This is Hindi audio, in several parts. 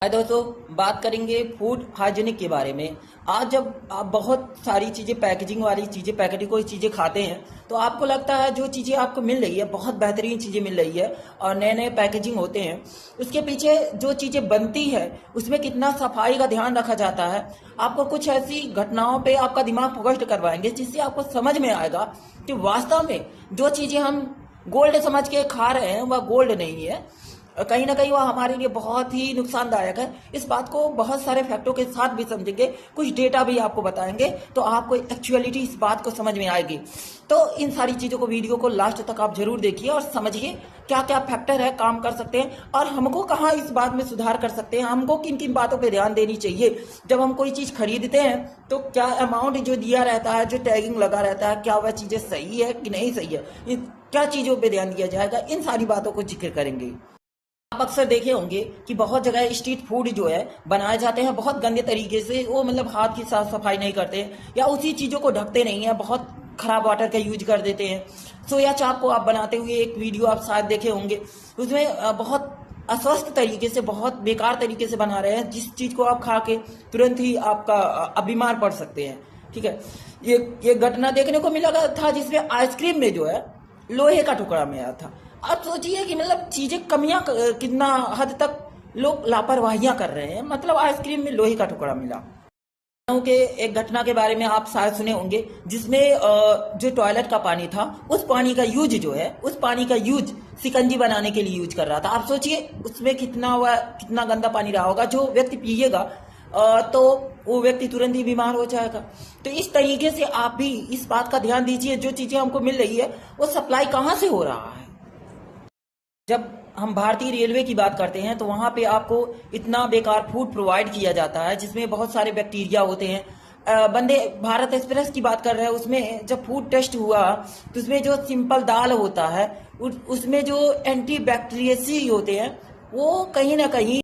हाय दोस्तों, बात करेंगे फूड हाइजीनिक के बारे में। आज जब आप बहुत सारी चीज़ें, पैकेजिंग वाली चीज़ें, पैकेटिंग कोई चीज़ें खाते हैं तो आपको लगता है जो चीज़ें आपको मिल रही है बहुत बेहतरीन चीज़ें मिल रही है और नए नए पैकेजिंग होते हैं। उसके पीछे जो चीज़ें बनती है उसमें कितना सफाई का ध्यान रखा जाता है। आपको कुछ ऐसी घटनाओं पे आपका दिमाग फोकस्ड करवाएंगे जिससे आपको समझ में आएगा कि वास्तव में जो चीज़ें हम गोल्ड समझ के खा रहे हैं वह गोल्ड नहीं है, कहीं ना कहीं वह हमारे लिए बहुत ही नुकसानदायक है। इस बात को बहुत सारे फैक्टों के साथ भी समझेंगे, कुछ डेटा भी आपको बताएंगे तो आपको एक्चुअलिटी इस बात को समझ में आएगी। तो इन सारी चीज़ों को, वीडियो को लास्ट तक आप जरूर देखिए और समझिए क्या क्या फैक्टर है काम कर सकते हैं और हमको कहाँ इस बात में सुधार कर सकते हैं, हमको किन किन बातों पर ध्यान देनी चाहिए। जब हम कोई चीज़ खरीदते हैं तो क्या अमाउंट जो दिया रहता है, जो टैगिंग लगा रहता है, क्या वह चीज़ें सही है कि नहीं सही है, क्या चीज़ों पर ध्यान दिया जाएगा, इन सारी बातों को जिक्र करेंगे। आप अक्सर देखे होंगे कि बहुत जगह स्ट्रीट फूड जो है बनाए जाते हैं बहुत गंदे तरीके से। वो मतलब हाथ की साफ सफाई नहीं करते या उसी चीज़ों को ढकते नहीं है, बहुत खराब वाटर का यूज कर देते हैं। सोया चाप को आप बनाते हुए एक वीडियो आप शायद देखे होंगे, उसमें बहुत अस्वस्थ तरीके से, बहुत बेकार तरीके से बना रहे हैं, जिस चीज़ को आप खा के तुरंत ही आप बीमार पड़ सकते हैं। ठीक है, ये घटना देखने को मिला था जिसमें आइसक्रीम में जो है लोहे का टुकड़ा मिला था। आप सोचिए कि मतलब चीजें कमियां कितना हद तक लोग लापरवाहियां कर रहे हैं। मतलब आइसक्रीम में लोहे का टुकड़ा मिला के एक घटना के बारे में आप शायद सुने होंगे जिसमें जो टॉयलेट का पानी था उस पानी का यूज जो है, उस पानी का यूज शिकंजी बनाने के लिए यूज कर रहा था। आप सोचिए उसमें कितना गंदा पानी रहा होगा। जो व्यक्ति पिएगा तो वो व्यक्ति तुरंत ही बीमार हो जाएगा। तो इस तरीके से आप भी इस बात का ध्यान दीजिए, जो चीजें हमको मिल रही है वो सप्लाई कहाँ से हो रहा है। जब हम भारतीय रेलवे की बात करते हैं तो वहां पे आपको इतना बेकार फूड प्रोवाइड किया जाता है जिसमें बहुत सारे बैक्टीरिया होते हैं। वंदे भारत एक्सप्रेस की बात कर रहे हैं, उसमें जब फूड टेस्ट हुआ तो उसमें जो सिंपल दाल होता है उसमें जो एंटी बैक्टीरियसी होते हैं वो कहीं ना कहीं,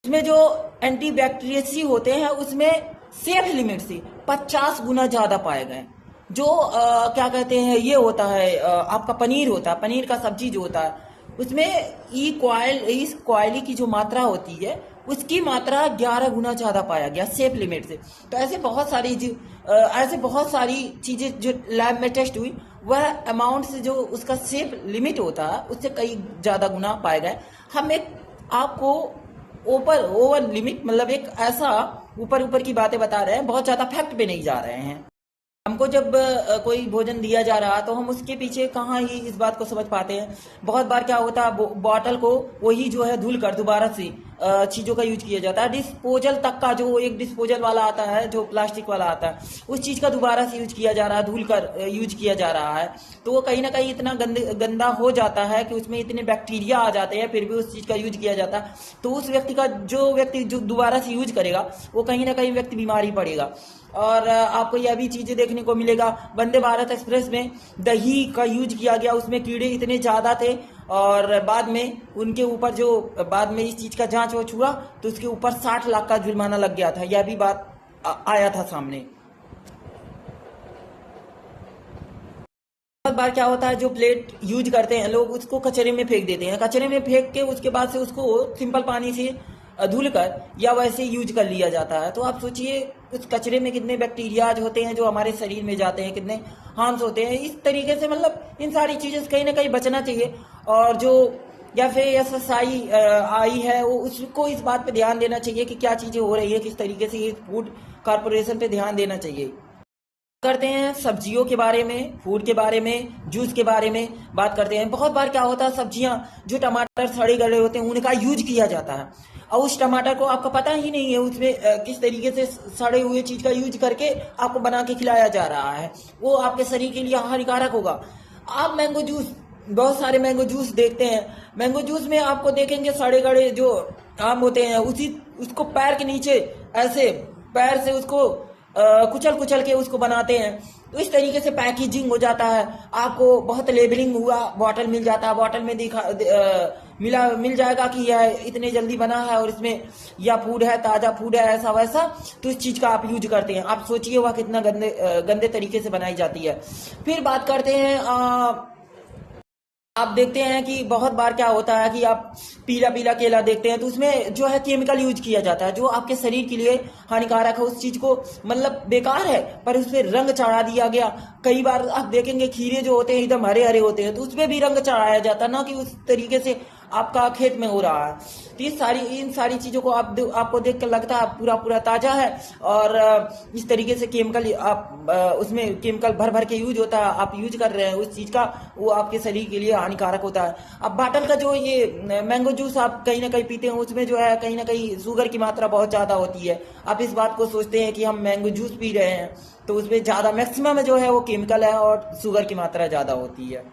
उसमें जो एंटी बैक्टीरियसी होते हैं उसमें सेफ लिमिट से 50 गुना ज्यादा पाए गए। जो क्या कहते हैं, ये होता है आपका पनीर होता है, पनीर का सब्जी जो होता है उसमें इस क्वाइली की जो मात्रा होती है उसकी मात्रा 11 गुना ज्यादा पाया गया सेफ लिमिट से। तो ऐसे बहुत सारी चीजें जो लैब में टेस्ट हुई वह अमाउंट से जो उसका सेफ लिमिट होता है उससे कई ज्यादा गुना पाए गए। हम एक आपको ओवर लिमिट, मतलब एक ऐसा ऊपर ऊपर की बातें बता रहे हैं, बहुत ज्यादा फैक्ट पे नहीं जा रहे हैं। हमको जब कोई भोजन दिया जा रहा तो हम उसके पीछे कहाँ ही इस बात को समझ पाते हैं। बहुत बार क्या होता है, बॉटल को वही जो है धुल कर दोबारा से चीजों का यूज किया जाता है। डिस्पोजल तक का जो एक डिस्पोजल वाला आता है, जो प्लास्टिक वाला आता है, उस चीज का दोबारा से यूज किया जा रहा है, धुल कर यूज किया जा रहा है। तो वो कहीं ना कहीं इतना गंदा हो जाता है कि उसमें इतने बैक्टीरिया आ जाते हैं, फिर भी उस चीज का यूज किया जाता है। तो उस व्यक्ति जो दोबारा से यूज करेगा वो कहीं ना कहीं व्यक्ति बीमार ही पड़ेगा। और आपको यह भी चीजें देखने को मिलेगा, वंदे भारत एक्सप्रेस में दही का यूज किया गया, उसमें कीड़े इतने ज्यादा थे और बाद में उनके ऊपर जो बाद में इस चीज का जांच हो हुआ तो उसके ऊपर 60 लाख का जुर्माना लग गया था। यह भी बात आया था सामने। बहुत बार क्या होता है, जो प्लेट यूज करते हैं लोग उसको कचरे में फेंक देते हैं, कचरे में फेंक के उसके बाद से उसको सिंपल पानी से धुल कर या वैसे यूज कर लिया जाता है। तो आप सोचिए उस कचरे में कितने बैक्टीरियाज होते हैं जो हमारे शरीर में जाते हैं, कितने हार्म्स होते हैं। इस तरीके से मतलब इन सारी चीजें से कहीं ना कहीं बचना चाहिए। और जो या फिर एसएसआई आई है वो उसको इस बात पे ध्यान देना चाहिए कि क्या चीजें हो रही है, किस तरीके से ये फूड कॉर्पोरेशन पे ध्यान देना चाहिए। करते हैं सब्जियों के बारे में, फूड के बारे में, जूस के बारे में बात करते हैं। बहुत बार क्या होता है, सब्जियां जो टमाटर सड़े गले होते हैं उनका यूज किया जाता है और उस टमाटर को आपको पता ही नहीं है उसमें किस तरीके से सड़े हुए चीज का यूज करके आपको बना के खिलाया जा रहा है, वो आपके शरीर के लिए हानिकारक होगा। आप मैंगो जूस, बहुत सारे मैंगो जूस देखते हैं, मैंगो जूस में आपको देखेंगे सड़े गड़े जो आम होते हैं उसको पैर के नीचे ऐसे पैर से उसको कुचल कुचल के उसको बनाते हैं। तो इस तरीके से पैकेजिंग हो जाता है, आपको बहुत लेबलिंग हुआ बॉटल मिल जाता है, बॉटल में मिल जाएगा कि यह इतने जल्दी बना है और इसमें यह फूड है, ताजा फूड है, ऐसा वैसा। तो इस चीज का आप यूज करते हैं, आप सोचिए वह कितना गंदे तरीके से बनाई जाती है। फिर बात करते हैं आप देखते हैं कि बहुत बार क्या होता है कि आप पीला पीला केला देखते हैं तो उसमें जो है केमिकल यूज किया जाता है जो आपके शरीर के लिए हानिकारक है। उस चीज को मतलब बेकार है पर उस पर रंग चढ़ा दिया गया। कई बार आप देखेंगे खीरे जो होते हैं एकदम हरे हरे होते हैं तो उसमें भी रंग चढ़ाया जाता है, ना कि उस तरीके से आपका खेत में हो रहा है। तो ये इन सारी चीजों को आपको देख कर लगता है पूरा पूरा ताजा है और इस तरीके से केमिकल उसमें केमिकल भर भर के यूज होता है, आप यूज कर रहे हैं उस चीज का, वो आपके शरीर के लिए हानिकारक होता है। अब बॉटल का जो ये मैंगो जूस आप कहीं ना कहीं पीते हैं उसमें जो है कहीं ना कहीं शुगर की मात्रा बहुत ज्यादा होती है। आप इस बात को सोचते हैं कि हम मैंगो जूस पी रहे हैं तो उसमें ज्यादा मैक्सिमम जो है वो केमिकल है और शुगर की मात्रा ज्यादा होती है।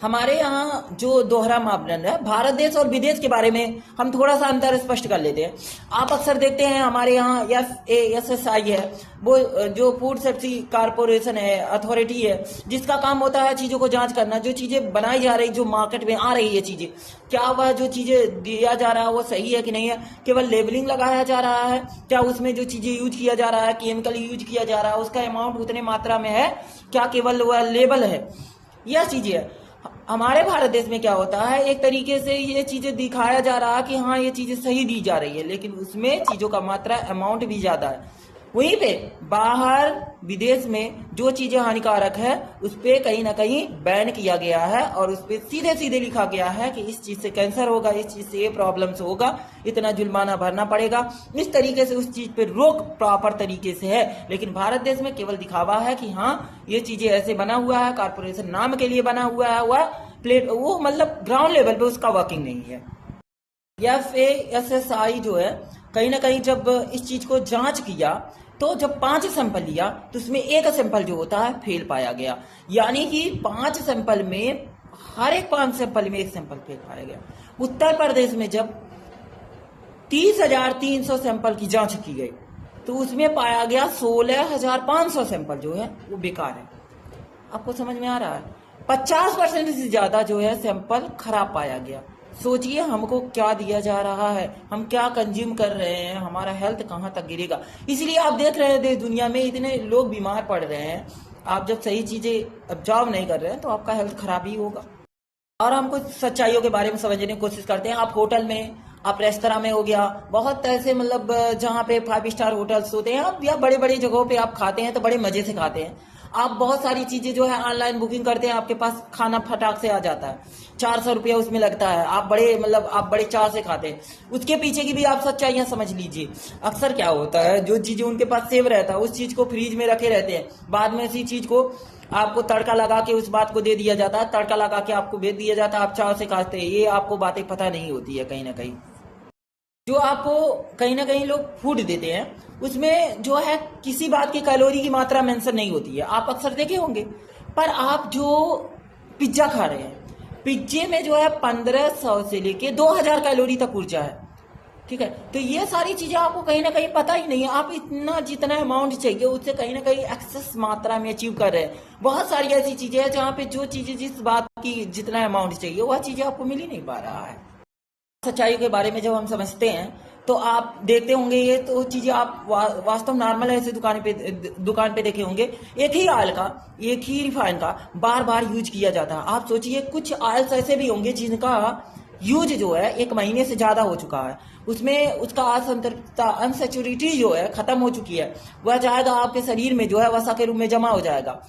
हमारे यहाँ जो दोहरा मापदंड है भारत देश और विदेश के बारे में हम थोड़ा सा अंतर स्पष्ट कर लेते हैं। आप अक्सर देखते हैं हमारे यहाँ FASSI है, वो जो फूड सेफ्टी कारपोरेशन है, अथॉरिटी है, जिसका काम होता है चीजों को जांच करना। जो चीजें बनाई जा रही, जो मार्केट में आ रही है चीजें, क्या वह जो चीजें दिया जा रहा है वो सही है कि नहीं है, केवल लेबलिंग लगाया जा रहा है, क्या उसमें जो चीजें यूज किया जा रहा है, केमिकल यूज किया जा रहा है, उसका अमाउंट उतने मात्रा में है, क्या केवल वह लेबल है, यह चीजें है। हमारे भारत देश में क्या होता है, एक तरीके से ये चीजें दिखाया जा रहा है कि हाँ ये चीजें सही दी जा रही है, लेकिन उसमें चीजों का मात्रा अमाउंट भी ज्यादा है। वहीं पे बाहर विदेश में जो चीजें हानिकारक है उस पे कहीं ना कहीं बैन किया गया है और उस पे सीधे सीधे लिखा गया है कि इस चीज से कैंसर होगा, इस चीज से ये प्रॉब्लम्स होगा, इतना जुर्माना भरना पड़ेगा। इस तरीके से उस चीज पे रोक प्रॉपर तरीके से है। लेकिन भारत देश में केवल दिखावा है कि हाँ ये चीजें ऐसे बना हुआ है, कारपोरेशन नाम के लिए बना हुआ है, वह प्लेट वो मतलब ग्राउंड लेवल पे उसका वर्किंग नहीं है। FASSI जो है कहीं ना कहीं जब इस चीज को जांच किया तो जब 5 सैंपल लिया तो उसमें एक सैंपल जो होता है फेल पाया गया, यानी कि 5 सैंपल में हर एक 5 सैंपल में एक सैंपल फेल पाया गया। उत्तर प्रदेश में जब 30,300 सैंपल की जांच की गई तो उसमें पाया गया 16,500 सैंपल जो है वो बेकार है। आपको समझ में आ रहा है? 50% से ज्यादा जो है सैंपल खराब पाया गया। सोचिए हमको क्या दिया जा रहा है, हम क्या कंज्यूम कर रहे हैं, हमारा हेल्थ कहाँ तक गिरेगा। इसलिए आप देख रहे हैं देश दुनिया में इतने लोग बीमार पड़ रहे हैं। आप जब सही चीजें ऑब्जर्व नहीं कर रहे हैं तो आपका हेल्थ खराब ही होगा। और हम कुछ सच्चाइयों के बारे में समझने की कोशिश करते हैं। आप होटल में, आप रेस्तरा में हो गया, बहुत ऐसे मतलब जहाँ पे 5 स्टार होटल्स होते हैं आप, या बड़े बड़े जगहों पे आप खाते हैं तो बड़े मजे से खाते हैं। आप बहुत सारी चीजें जो है ऑनलाइन बुकिंग करते हैं, आपके पास खाना फटाक से आ जाता है, 400 रुपया उसमें लगता है, आप बड़े चाव से खाते हैं। उसके पीछे की भी आप सच्चाइयां समझ लीजिए। अक्सर क्या होता है, जो चीजें उनके पास सेव रहता है उस चीज को फ्रीज में रखे रहते हैं, बाद में इसी चीज को आपको तड़का लगा के उस बात को दे दिया जाता है, तड़का लगा के आपको भेज दिया जाता है, आप चाव से खाते हैं। ये आपको बातें पता नहीं होती है। कहीं ना कहीं जो आपको कहीं ना कहीं लोग फूड देते हैं उसमें जो है किसी बात की कैलोरी की मात्रा मेंशन नहीं होती है। आप अक्सर देखे होंगे। पर आप जो पिज्जा खा रहे हैं, पिज्जे में जो है 1500 से लेके 2000 कैलोरी तक ऊर्जा है। ठीक है, तो ये सारी चीजें आपको कहीं ना कहीं पता ही नहीं है। आप इतना जितना अमाउंट चाहिए उससे कहीं ना कहीं एक्सेस मात्रा में अचीव कर रहे हैं। बहुत सारी ऐसी चीजें हैं जहाँ पे जो चीजें जिस बात की जितना अमाउंट चाहिए वह चीजें आपको मिल ही नहीं पा रहा है। सच्चाई के बारे में जब हम समझते हैं तो आप देखते होंगे ये तो चीजें आप वास्तव नॉर्मल ऐसे दुकान पे देखे होंगे, एक ही ऑयल का, एक ही रिफाइन का बार बार यूज किया जाता है। आप सोचिए कुछ ऑयल्स ऐसे भी होंगे जिनका यूज जो है 1 महीने से ज्यादा हो चुका है, उसमें उसका अनसेचुरिटी जो है खत्म हो चुकी है, वह जाएगा आपके शरीर में जो है वसा के रूप में जमा हो जाएगा।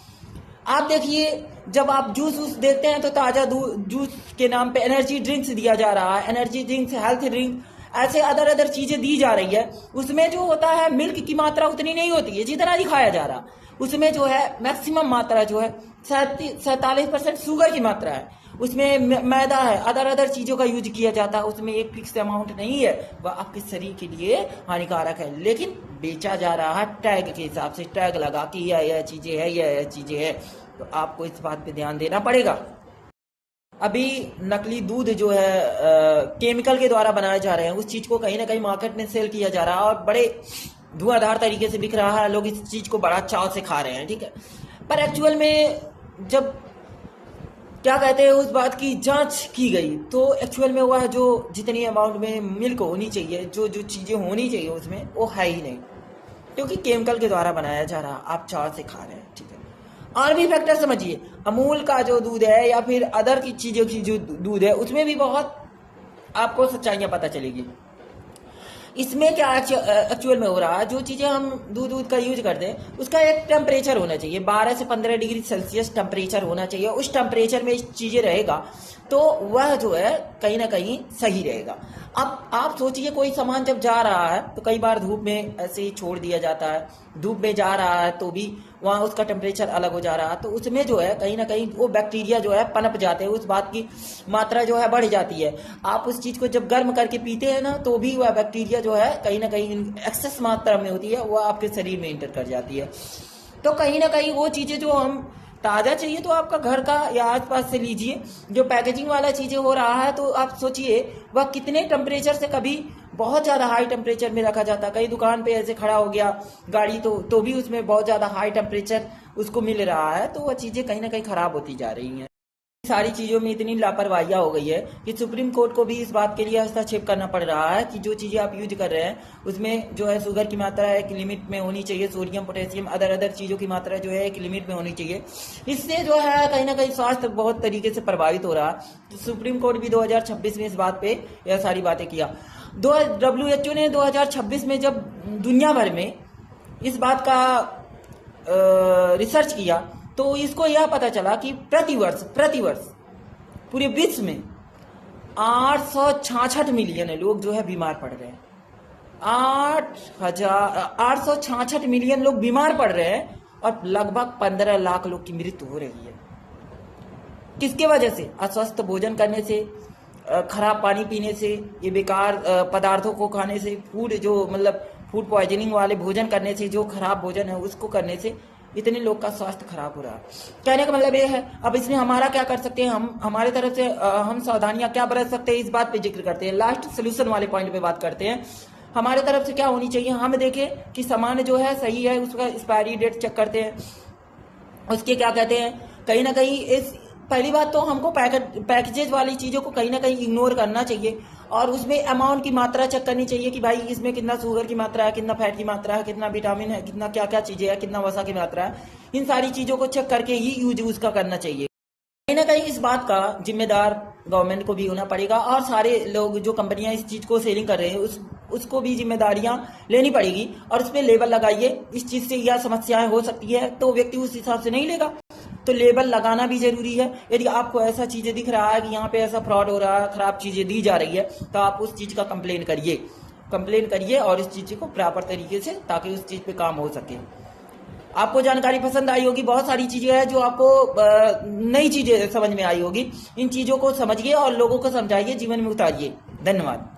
आप देखिए जब आप जूस देखते हैं तो ताजा जूस के नाम पे एनर्जी ड्रिंक्स दिया जा रहा है, एनर्जी ड्रिंक्स, हेल्थ ड्रिंक, ऐसे अदर चीजें दी जा रही है। उसमें जो होता है मिल्क की मात्रा उतनी नहीं होती है जितना दिखाया जा रहा। उसमें जो है मैक्सिमम मात्रा जो है 47% शुगर की मात्रा है, उसमें मैदा है, अदर चीजों का यूज किया जाता है। उसमें एक फिक्स अमाउंट नहीं है, वह आपके शरीर के लिए हानिकारक है, लेकिन बेचा जा रहा है टैग के हिसाब से, टैग लगा कि यह चीजें है, यह चीजें है। तो आपको इस बात पे ध्यान देना पड़ेगा। अभी नकली दूध जो है केमिकल के द्वारा बनाए जा रहे हैं, उस चीज को कहीं ना कहीं मार्केट में सेल किया जा रहा है और बड़े धुआंधार तरीके से बिक रहा है। लोग इस चीज को बड़ा चाव से खा रहे हैं। ठीक है, पर एक्चुअल में जब क्या कहते हैं उस बात की जांच की गई तो एक्चुअल में वह जो जितनी अमाउंट में मिल्क होनी चाहिए, जो चीजें होनी चाहिए उसमें वो है ही नहीं, क्योंकि केमिकल के द्वारा बनाया जा रहा, आप चाव से खा रहे हैं। ठीक है, और भी फैक्टर समझिए, अमूल का जो दूध है या फिर अदर की चीज़ों की जो दूध है उसमें भी बहुत आपको सच्चाइयाँ पता चलेगी। इसमें क्या एक्चुअल में हो रहा है, जो चीज़ें हम दूध का यूज करते हैं उसका एक टेम्परेचर होना चाहिए, 12 से 15 डिग्री सेल्सियस टेम्परेचर होना चाहिए। उस टेम्परेचर में चीज़ें रहेगा तो वह जो है कहीं ना कहीं सही रहेगा। अब आप सोचिए कोई सामान जब जा रहा है तो कई बार धूप में ऐसे ही छोड़ दिया जाता है, धूप में जा रहा है तो भी वहाँ उसका टेम्परेचर अलग हो जा रहा है, तो उसमें जो है कहीं ना कहीं वो बैक्टीरिया जो है पनप जाते हैं, उस बात की मात्रा जो है बढ़ जाती है। आप उस चीज़ को जब गर्म करके पीते हैं ना तो भी वह बैक्टीरिया जो है कहीं ना कहीं एक्सेस मात्रा में होती है, वह आपके शरीर में इंटर कर जाती है। तो कहीं ना कहीं वो चीज़ें जो हम ताज़ा चाहिए तो आपका घर का या आसपास से लीजिए। जो पैकेजिंग वाला चीज़ें हो रहा है तो आप सोचिए वह कितने टेम्परेचर से, कभी बहुत ज़्यादा हाई टेम्परेचर में रखा जाता है, कहीं दुकान पे ऐसे खड़ा हो गया गाड़ी तो भी उसमें बहुत ज़्यादा हाई टेम्परेचर उसको मिल रहा है, तो वह चीज़ें कहीं ना कहीं ख़राब होती जा रही हैं। सारी चीज़ों में इतनी लापरवाहियाँ हो गई है कि सुप्रीम कोर्ट को भी इस बात के लिए हस्तक्षेप करना पड़ रहा है कि जो चीज़ें आप यूज कर रहे हैं उसमें जो है शुगर की मात्रा एक लिमिट में होनी चाहिए, सोडियम पोटेशियम अदर चीज़ों की मात्रा जो है एक लिमिट में होनी चाहिए। इससे जो है कहीं ना कहीं स्वास्थ्य बहुत तरीके से प्रभावित हो रहा है। तो सुप्रीम कोर्ट भी 2026 में इस बात पे यह सारी बातें किया। WHO ने 2026 में जब दुनिया भर में इस बात का रिसर्च किया तो इसको यह पता चला कि प्रतिवर्ष पूरे विश्व में 866 मिलियन लोग जो है बीमार पड़ रहे हैं। 866 मिलियन लोग बीमार पड़ रहे हैं और लगभग 15 लाख लोग की मृत्यु हो रही है। किसके वजह से? अस्वस्थ भोजन करने से, खराब पानी पीने से, ये बेकार पदार्थों को खाने से, फूड पॉइजनिंग वाले भोजन करने से, जो खराब भोजन है उसको करने से इतने लोग का स्वास्थ्य खराब हो रहा है। कहने का मतलब ये है, अब इसमें हमारा क्या कर सकते हैं, हम हमारे तरफ से हम सावधानियां क्या बरत सकते हैं, इस बात पे जिक्र करते हैं। लास्ट सोल्यूशन वाले पॉइंट पे बात करते हैं। हमारे तरफ से क्या होनी चाहिए, हम देखें कि सामान जो है सही है, उसका एक्सपायरी डेट चेक करते हैं, उसके क्या कहते हैं, कहीं ना कहीं इस पहली बात तो हमको पैकेजेज वाली चीज़ों को कहीं ना कहीं इग्नोर करना चाहिए और उसमें अमाउंट की मात्रा चेक करनी चाहिए कि भाई इसमें कितना शुगर की मात्रा है, कितना फैट की मात्रा है, कितना विटामिन है, कितना क्या क्या चीज़ें हैं, कितना वसा की मात्रा है। इन सारी चीज़ों को चेक करके ही यूज उसका करना चाहिए। कहीं ना कहीं इस बात का जिम्मेदार गवर्नमेंट को भी होना पड़ेगा और सारे लोग जो कंपनियां इस चीज़ को सेलिंग कर रहे हैं उसको भी जिम्मेदारियां लेनी पड़ेगी और उस पर लेबल लगाइए। इस चीज़ से यह समस्याएं हो सकती है तो व्यक्ति उस हिसाब से नहीं लेगा, तो लेबल लगाना भी जरूरी है। यदि आपको ऐसा चीज़ें दिख रहा है कि यहाँ पे ऐसा फ्रॉड हो रहा है, खराब चीज़ें दी जा रही है, तो आप उस चीज़ का कंप्लेन करिए और इस चीज़ को प्रॉपर तरीके से, ताकि उस चीज़ पे काम हो सके। आपको जानकारी पसंद आई होगी, बहुत सारी चीज़ें हैं जो आपको नई चीज़ें समझ में आई होगी। इन चीज़ों को समझिए और लोगों को समझाइए, जीवन में उतारिए। धन्यवाद।